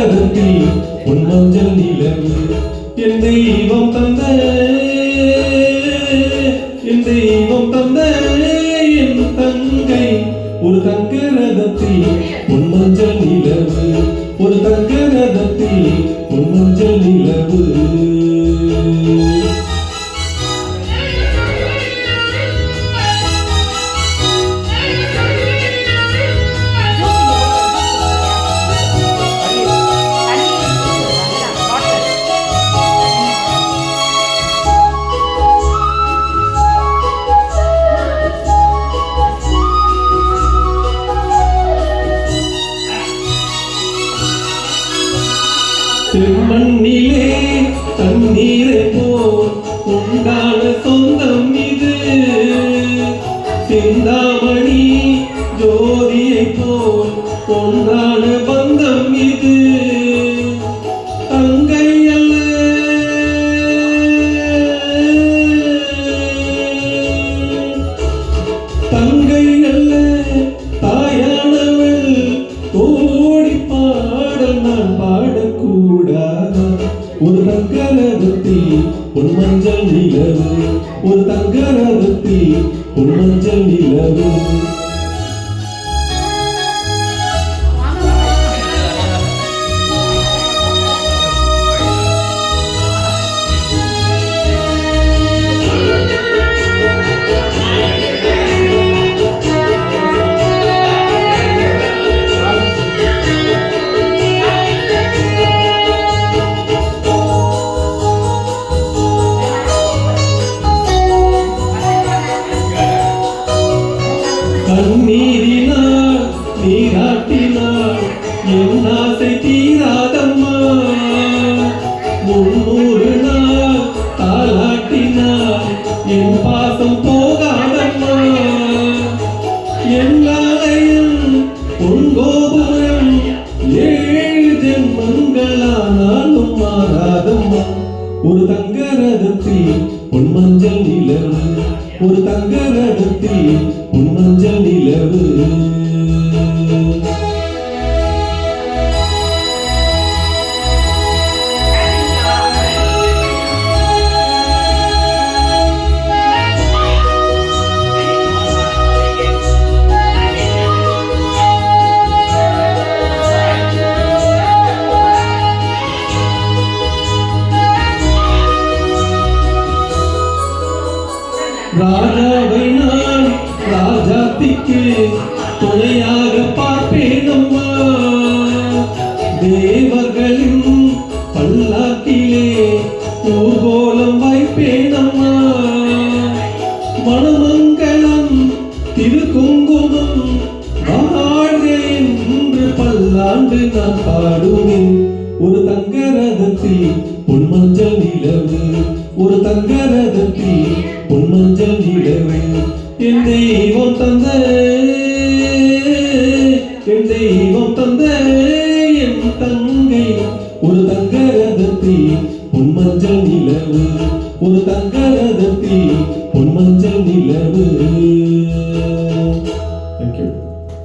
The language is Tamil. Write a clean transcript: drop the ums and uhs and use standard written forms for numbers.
ரதத்தி பொன் மஞ்சள் நிலவு என் தெய்வம் தந்த என் தெய்வம் தந்த என் தங்கை ஒரு தங்க ரதத்தி பொன் மஞ்சள் நிலவு ஒரு தங்க ரதத்தி பொன் மஞ்சள் நிலவு செம்மண்ணிலே தண்ணீரை போல் உண்டான சொந்தம் இது சிந்தாமணி ஜோதியை போல் ஒன்றான பந்தம் இது தங்கை அல்ல தங்கை அல்ல தாயானவள் ஓடி பாடல் நான் பாடக்கூடாத ஒரு தங்க ரதத்தி பொன் மஞ்சள் நிலவு ஒரு தங்க ரதத்தி பொன் மஞ்சள் நிலவு கண்ணீரினால் நீராட்டினாள் என் ஆசை தீராதம்மா 300 நாள் தாலாட்டினாள் என் பாசம் போகாதம்மா என் ஆலயம் உன் கோபுரம் 7 ஜென்மங்களானாலும் மாறாதம்மா ஒரு தங்க ரதத்தி பொன் மஞ்சள் நிலவு ஒரு தங்க ரதத்தி பொன் மஞ்சள் நிலவு ராஜாவை நான் ராஜாத்திக்கு துணையாக பார்ப்பேன் அம்மா தேவர்களின் பல்லாக்கிலே ஊர்கோலம் வைப்பேன் அம்மா மணமங்கலம் திருக்குங்குமம் வாழ்கிறேன் என்று பல்லாண்டு நான் பாடுவேன் ஒரு தங்க ரதத்தி பொன் மஞ்சள் நிலவு ஒரு தங்க ரதத்தி பொன் மஞ்சள் நிலவு என் தெய்வம் தந்த என் தெய்வம் தந்த என் தங்கை ஒரு தங்க ரதத்தி பொன் மஞ்சள் நிலவு ஒரு தங்க ரதத்தி பொன் மஞ்சள் நிலவு